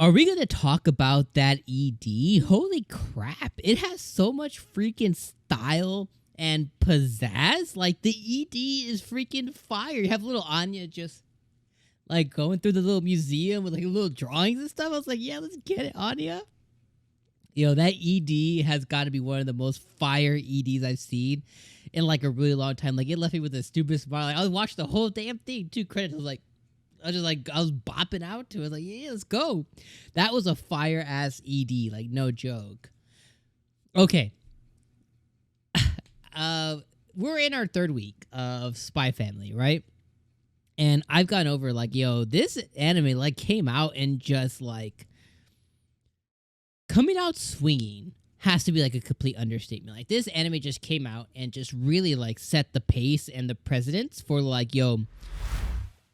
Are we going to talk about that ED? Holy crap. It has so much freaking style and pizzazz. Like, the ED is freaking fire. You have little Anya just, like, going through the little museum with, like, little drawings and stuff. I was like, yeah, let's get it, Anya. You know, that ED has got to be one of the most fire EDs I've seen in, like, a really long time. Like, it left me with a stupid smile. Like, I watched the whole damn thing. 2 credits. I was bopping out to it. I was like, yeah, let's go. That was a fire-ass ED. Like, no joke. Okay. We're in our 3rd week of Spy Family, right? And I've gone over, like, yo, this anime, like, came out and just, like, coming out swinging has to be, like, a complete understatement. Like, this anime just came out and just really, like, set the pace and the precedence for, like, yo,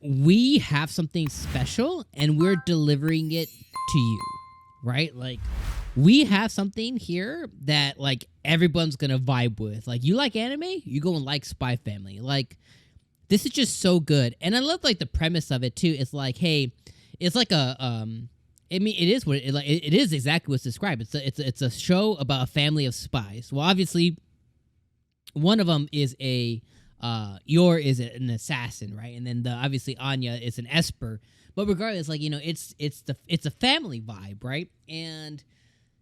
we have something special and we're delivering it to you, right? Like, we have something here that, like, everyone's gonna vibe with. Like, you like anime? You go and like Spy Family. Like, this is just so good. And I love, like, the premise of it, too. It's like, hey, it's like a, I mean, it is what it is exactly what's described. It's a show about a family of spies. Well, obviously, one of them is Yor is an assassin, right? And then obviously Anya is an esper. But regardless, like, you know, it's a family vibe, right? And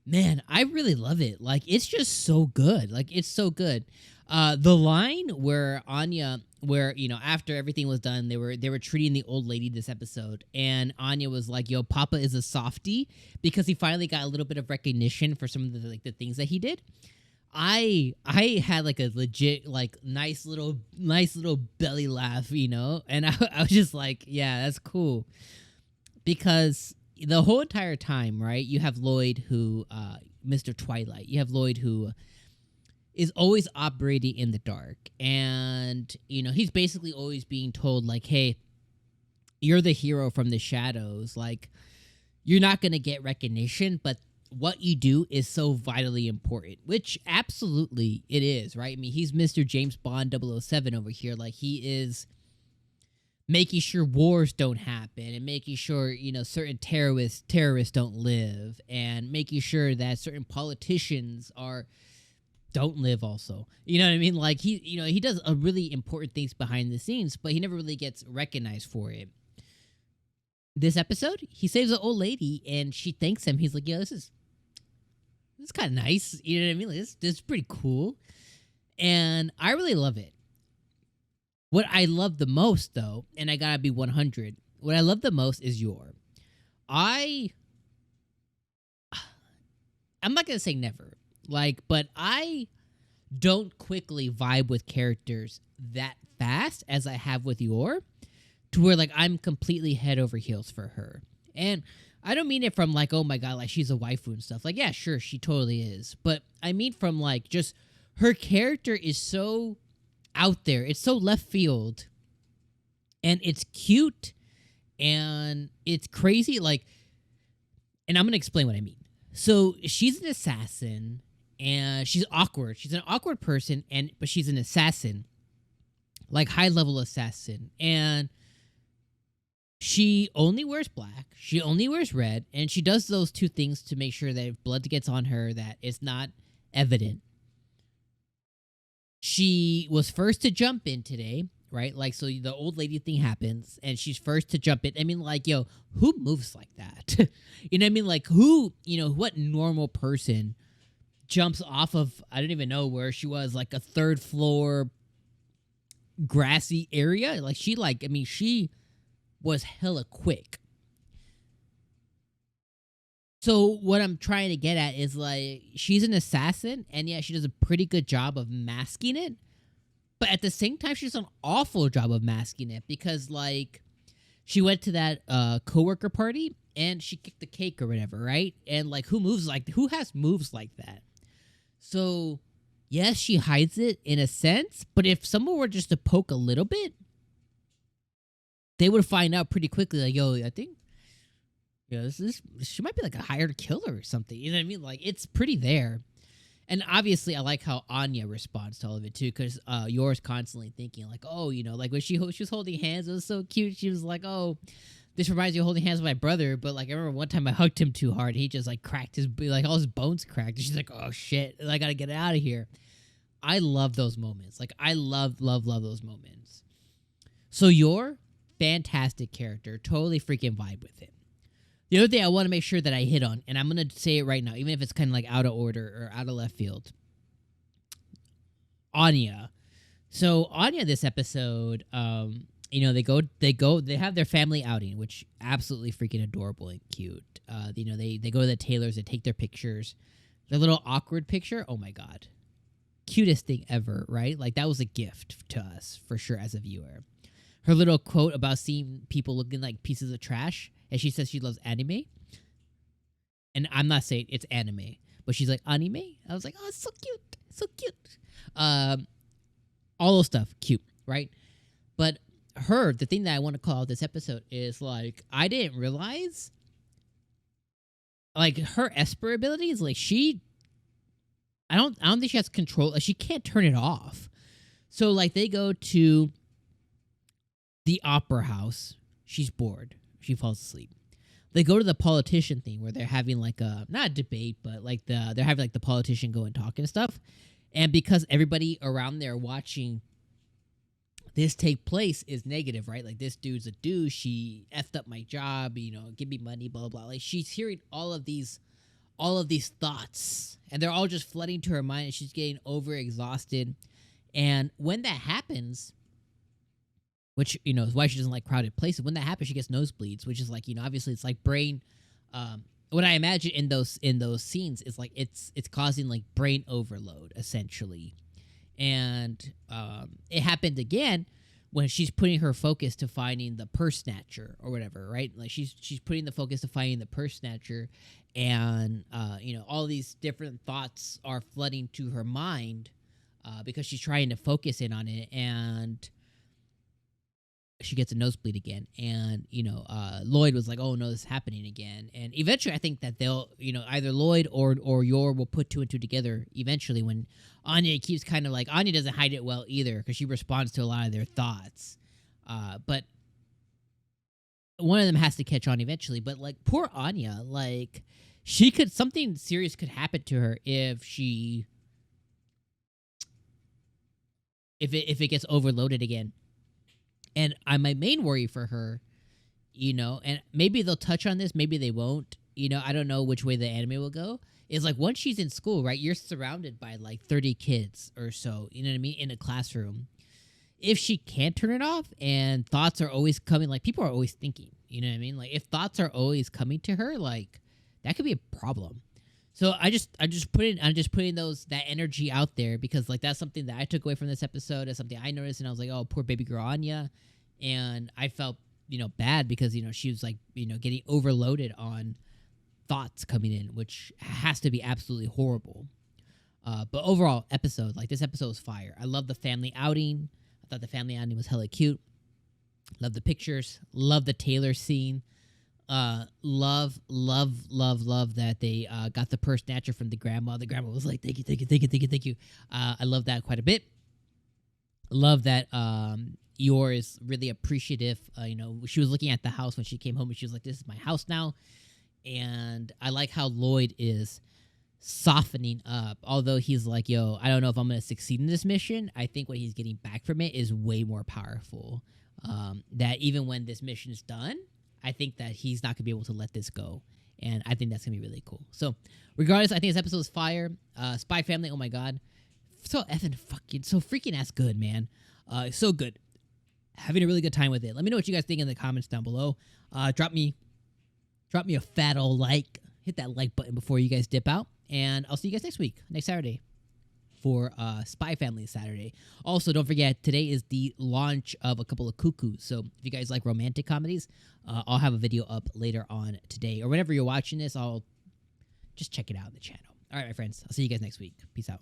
man, I really love it. Like, it's just so good. Like, it's so good. The line where Anya, you know, after everything was done, they were treating the old lady this episode, and Anya was like, "Yo, Papa is a softie," because he finally got a little bit of recognition for some of the things that he did. I had, like, a legit, like, nice little belly laugh, you know, and I was just like, yeah, that's cool, because the whole entire time, right, you have Loid, who Mr. Twilight, you have Loid, who is always operating in the dark, and, you know, he's basically always being told, like, hey, you're the hero from the shadows, like, you're not gonna get recognition, but what you do is so vitally important, which absolutely it is, right? I mean, he's Mr. James Bond 007 over here. Like, he is making sure wars don't happen and making sure, you know, certain terrorists don't live, and making sure that certain politicians don't live also. You know what I mean? Like, he does a really important things behind the scenes, but he never really gets recognized for it. This episode, he saves an old lady and she thanks him. He's like, yo, this is kind of nice. You know what I mean? Like, this is pretty cool. And I really love it. What I love the most, though, and I gotta be 100, what I love the most is Yor. I'm not gonna say never, like, but I don't quickly vibe with characters that fast as I have with Yor, to where, like, I'm completely head over heels for her. And I don't mean it from, like, oh my god, like, she's a waifu and stuff. Like, yeah, sure, she totally is. But I mean from, like, just her character is so out there. It's so left field. And it's cute. And it's crazy. Like, and I'm going to explain what I mean. So she's an assassin. And she's awkward. She's an awkward person. But she's an assassin. Like, high-level assassin. And she only wears black, she only wears red, and she does those 2 things to make sure that if blood gets on her, that it's not evident. She was first to jump in today, right? Like, so the old lady thing happens, and she's first to jump in. I mean, like, yo, who moves like that? You know what I mean? Like, who, you know, what normal person jumps off of, I don't even know where she was, like, a 3rd floor grassy area? Like, she was hella quick. So what I'm trying to get at is, like, she's an assassin, and yeah, she does a pretty good job of masking it, but at the same time, she does an awful job of masking it, because, like, she went to that coworker party, and she kicked the cake or whatever, right? And, like, who has moves like that? So, yes, she hides it in a sense, but if someone were just to poke a little bit, they would find out pretty quickly, like, yo, I think, you know, she might be, like, a hired killer or something. You know what I mean? Like, it's pretty there. And obviously, I like how Anya responds to all of it, too, because Yor's constantly thinking, like, oh, you know, like, when she was holding hands, it was so cute. She was like, oh, this reminds me of holding hands with my brother, but like I remember one time I hugged him too hard. He just like cracked his, like all his bones cracked. And she's like, oh shit, I gotta get out of here. I love those moments. Like I love those moments. So your fantastic character, totally freaking vibe with it. The other thing I want to make sure that I hit on, and I'm going to say it right now, even if it's kind of like out of order or out of left field. Anya. So Anya, this episode, you know, they have their family outing, which absolutely freaking adorable and cute. You know, they go to the tailors, they take their pictures. Their little awkward picture, oh my God. Cutest thing ever, right? Like that was a gift to us for sure as a viewer. Her little quote about seeing people looking like pieces of trash, and she says she loves anime. And I'm not saying it's anime, but she's like, anime? I was like, oh, it's so cute. So cute. All those stuff, cute, right? But the thing that I want to call out this episode is like, I didn't realize, like her Esper abilities, like I don't think she has control. Like, she can't turn it off. So like they go to the opera house. She's bored. She falls asleep. They go to the politician thing where they're having like not a debate, but like they're having like the politician go and talk and stuff. And because everybody around there watching this take place is negative, right? Like this dude's a douche. She effed up my job. You know, give me money, blah blah blah. Like she's hearing all of these thoughts, and they're all just flooding to her mind, and she's getting overexhausted. And when that happens, which, you know, is why she doesn't like crowded places. When that happens, she gets nosebleeds, which is like, you know, obviously it's like brain. What I imagine in those scenes is like it's causing like brain overload essentially, and it happened again when she's putting her focus to finding the purse snatcher or whatever, right? Like she's putting the focus to finding the purse snatcher, and you know, all these different thoughts are flooding to her mind because she's trying to focus in on it, and she gets a nosebleed again. And, you know, Loid was like, oh no, this is happening again. And eventually I think that they'll, you know, either Loid or Yor will put two and two together eventually when Anya keeps kind of like, Anya doesn't hide it well either because she responds to a lot of their thoughts. But one of them has to catch on eventually. But like poor Anya, like something serious could happen to her if it gets overloaded again. And my main worry for her, you know, and maybe they'll touch on this, maybe they won't, you know, I don't know which way the anime will go, is like once she's in school, right, you're surrounded by like 30 kids or so, you know what I mean, in a classroom. If she can't turn it off and thoughts are always coming, like people are always thinking, you know what I mean? Like if thoughts are always coming to her, like that could be a problem. So I'm just putting that energy out there because like that's something that I took away from this episode. That's something I noticed, and I was like, oh, poor baby girl Anya, and I felt, you know, bad because, you know, she was like, you know, getting overloaded on thoughts coming in, which has to be absolutely horrible. But overall episode, like this episode was fire. I love the family outing. I thought the family outing was hella cute. Love the pictures. Love the Taylor scene. Love that they got the purse snatcher from the grandma. The grandma was like, thank you. I love that quite a bit. Love that Yor is really appreciative. You know, she was looking at the house when she came home and she was like, this is my house now. And I like how Loid is softening up. Although he's like, yo, I don't know if I'm going to succeed in this mission. I think what he's getting back from it is way more powerful. That even when this mission is done, I think that he's not going to be able to let this go. And I think that's going to be really cool. So, regardless, I think this episode is fire. Spy Family, oh my God. So freaking ass good, man. So good. Having a really good time with it. Let me know what you guys think in the comments down below. Drop me a fat old like. Hit that like button before you guys dip out. And I'll see you guys next Saturday, for Spy Family Saturday. Also, don't forget, today is the launch of a couple of cuckoos. So if you guys like romantic comedies, I'll have a video up later on today. Or whenever you're watching this, I'll just check it out on the channel. All right, my friends. I'll see you guys next week. Peace out.